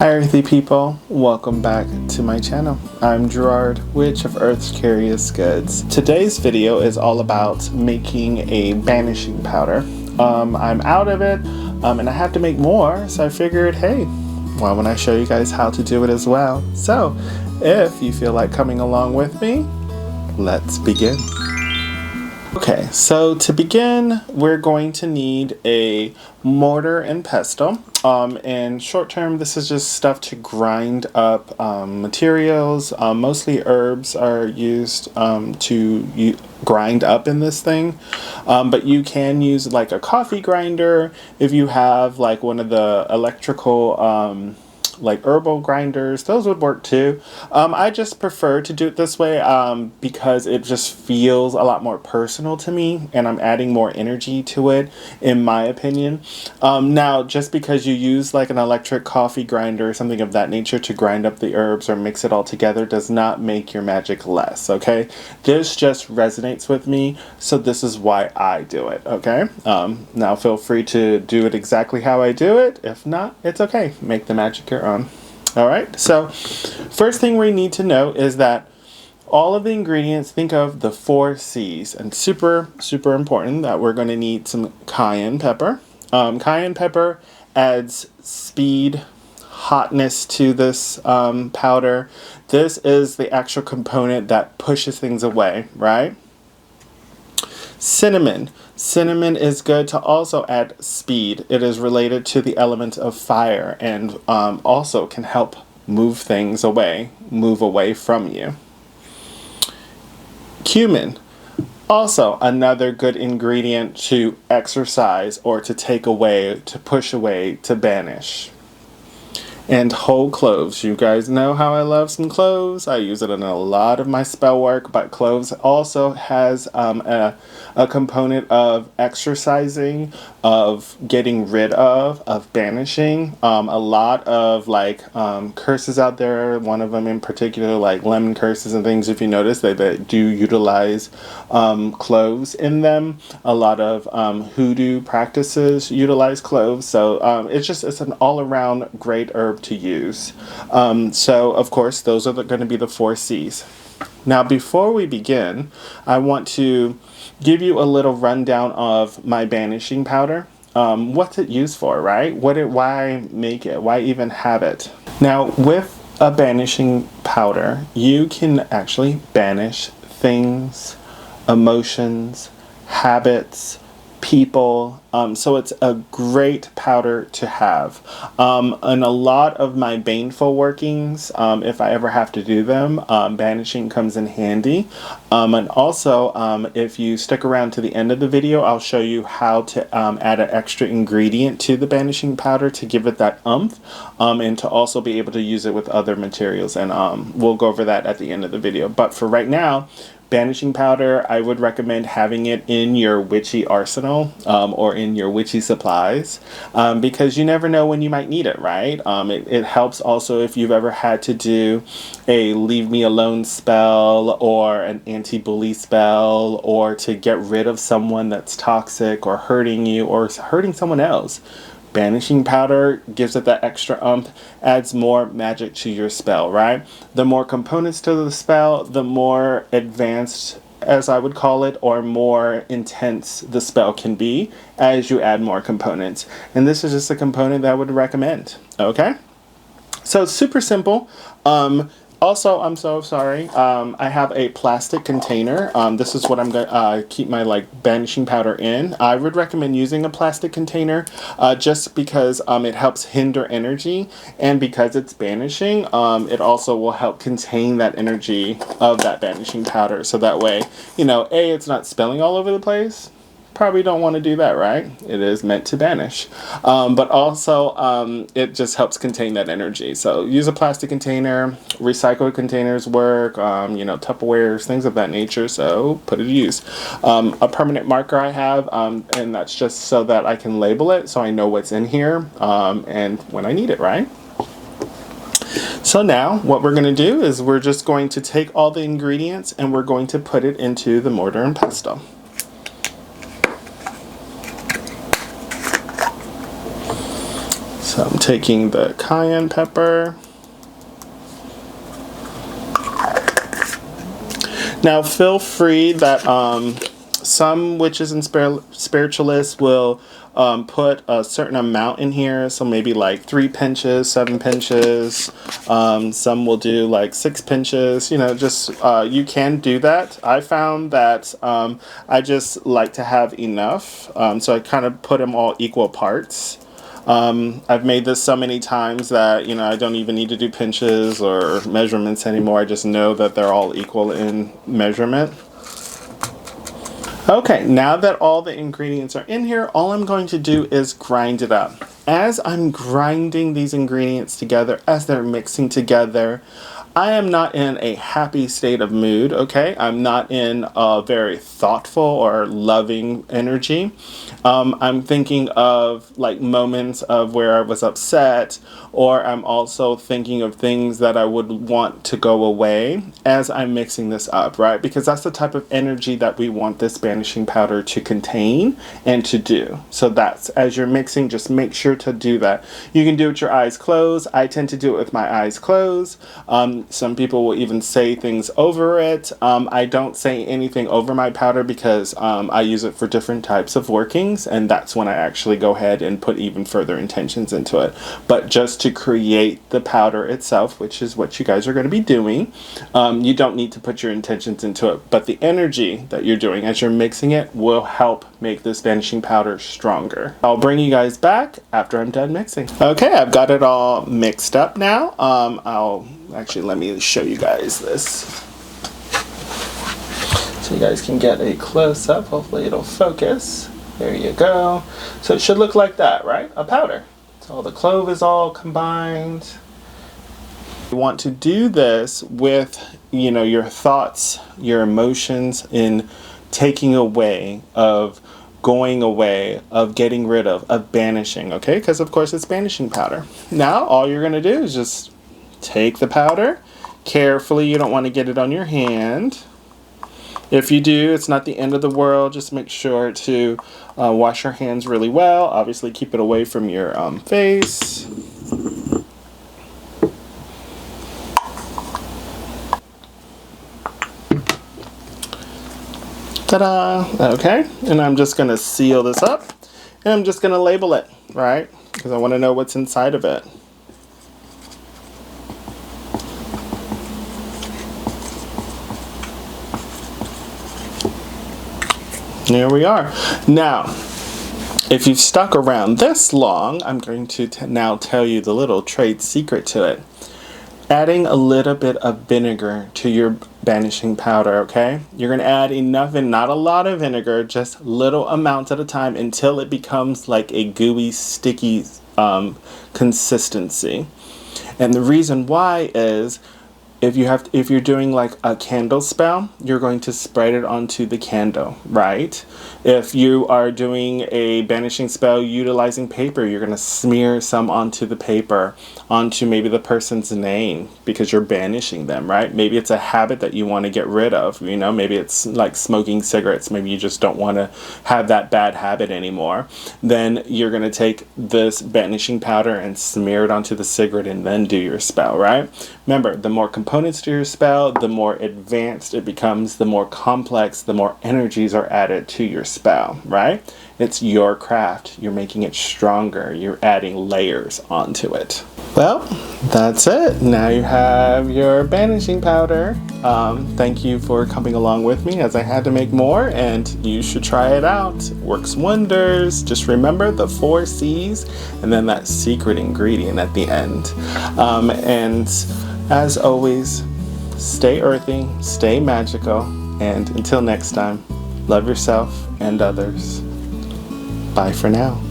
Hi earthy people, welcome back to my channel. I'm Gerard, Witch of Earth's Curious Goods. Today's video is all about making a banishing powder. I'm out of it and I have to make more, so I figured, hey, why wouldn't I show you guys how to do it as well? So if you feel like coming along with me, let's begin. Okay, so to begin, we're going to need a mortar and pestle. And short term, this is just stuff to grind up materials. Mostly herbs are used to grind up in this thing. But you can use like a coffee grinder if you have like one of the electrical like herbal grinders. Those would work too. I just prefer to do it this way because it just feels a lot more personal to me and I'm adding more energy to it, in my opinion. Now, just because you use like an electric coffee grinder or something of that nature to grind up the herbs or mix it all together does not make your magic less, okay? This just resonates with me, so this is why I do it, okay? Now feel free to do it exactly how I do it. If not, it's okay. Make the magic your own. Alright, so first thing we need to know is that all of the ingredients, think of the 4 C's, and super important that we're going to need some cayenne pepper. Cayenne pepper adds speed, hotness to this powder. This is the actual component that pushes things away, right? Cinnamon. Cinnamon is good to also add speed. It is related to the element of fire and also can help move things away, move away from you. Cumin. Also another good ingredient to exorcise or to take away, to push away, to banish. And whole cloves. You guys know how I love some cloves. I use it in a lot of my spell work, but cloves also has a component of exorcising, of getting rid of banishing. A lot of like curses out there, one of them in particular, like lemon curses and things, if you notice, they do utilize cloves in them. A lot of hoodoo practices utilize cloves, so it's an all-around great herb to use. So of course those are going to be the 4 C's. Now before we begin, I want to give you a little rundown of my banishing powder. What's it used for, right? Why make it? Why even have it? Now with a banishing powder, you can actually banish things, emotions, habits, people, so it's a great powder to have. In a lot of my baneful workings, if I ever have to do them, banishing comes in handy. And also, if you stick around to the end of the video, I'll show you how to add an extra ingredient to the banishing powder to give it that oomph, and to also be able to use it with other materials, and we'll go over that at the end of the video. But for right now, banishing powder, I would recommend having it in your witchy arsenal or in your witchy supplies, because you never know when you might need it, right? It helps also if you've ever had to do a leave me alone spell or an anti-bully spell, or to get rid of someone that's toxic or hurting you or hurting someone else. Banishing powder gives it that extra oomph, adds more magic to your spell, right? The more components to the spell, the more advanced, as I would call it, or more intense the spell can be as you add more components. And this is just a component that I would recommend, okay? So it's super simple. Also, I'm so sorry, I have a plastic container. This is what I'm going to keep my like banishing powder in. I would recommend using a plastic container just because it helps hinder energy, and because it's banishing, it also will help contain that energy of that banishing powder. So that way, you know, A, it's not spilling all over the place. Probably don't want to do that, right? It is meant to banish. But also, it just helps contain that energy. So use a plastic container. Recycled containers work, you know, Tupperwares, things of that nature. So put it to use. A permanent marker I have, and that's just so that I can label it so I know what's in here and when I need it, right? So now what we're going to do is we're just going to take all the ingredients and we're going to put it into the mortar and pestle. So I'm taking the cayenne pepper. Now feel free that some witches and spiritualists will put a certain amount in here, so maybe like 3 pinches, 7 pinches. Some will do like 6 pinches. You know, just you can do that. I found that I just like to have enough, so I kind of put them all equal parts. I've made this so many times that, you know, I don't even need to do pinches or measurements anymore. I just know that they're all equal in measurement. Okay, now that all the ingredients are in here, all I'm going to do is grind it up. As I'm grinding these ingredients together, as they're mixing together, I am not in a happy state of mood, okay? I'm not in a very thoughtful or loving energy. I'm thinking of like moments of where I was upset, or I'm also thinking of things that I would want to go away as I'm mixing this up, right? Because that's the type of energy that we want this banishing powder to contain and to do. So that's, as you're mixing, just make sure to do that. You can do it with your eyes closed. I tend to do it with my eyes closed. Some people will even say things over it. I don't say anything over my powder because I use it for different types of workings, and that's when I actually go ahead and put even further intentions into it. But just to create the powder itself, which is what you guys are going to be doing, you don't need to put your intentions into it, but the energy that you're doing as you're mixing it will help make this banishing powder stronger. I'll bring you guys back after I'm done mixing. Okay, I've got it all mixed up now. Actually, let me show you guys this so you guys can get a close-up. Hopefully it'll focus. There you go. So it should look like that, right? A powder. So the clove is all combined. You want to do this with, you know, your thoughts, your emotions in taking away, of going away, of getting rid of banishing, okay? Because of course it's banishing powder. Now all you're going to do is just take the powder carefully. You don't want to get it on your hand. If you do, it's not the end of the world. Just make sure to wash your hands really well. Obviously keep it away from your face. Ta-da! Okay, and I'm just going to seal this up, and I'm just going to label it, right? Because I want to know what's inside of it. There we are. Now, if you've stuck around this long, I'm going to now tell you the little trade secret to it. Adding a little bit of vinegar to your banishing powder, okay? You're going to add enough, and not a lot of vinegar, just little amounts at a time until it becomes like a gooey, sticky consistency. And the reason why is if you're doing like a candle spell, you're going to spread it onto the candle, right? If you are doing a banishing spell utilizing paper, you're going to smear some onto the paper, onto maybe the person's name, because you're banishing them, right? Maybe it's a habit that you want to get rid of, you know, maybe it's like smoking cigarettes, maybe you just don't want to have that bad habit anymore. Then you're going to take this banishing powder and smear it onto the cigarette and then do your spell, right? Remember, the more components to your spell, the more advanced it becomes, the more complex, the more energies are added to your spell, right? It's your craft. You're making it stronger. You're adding layers onto it. Well, that's it. Now you have your banishing powder. Thank you for coming along with me as I had to make more, and you should try it out. It works wonders. Just remember the 4 C's and then that secret ingredient at the end. And as always, stay earthy, stay magical, and until next time, love yourself and others. Bye for now.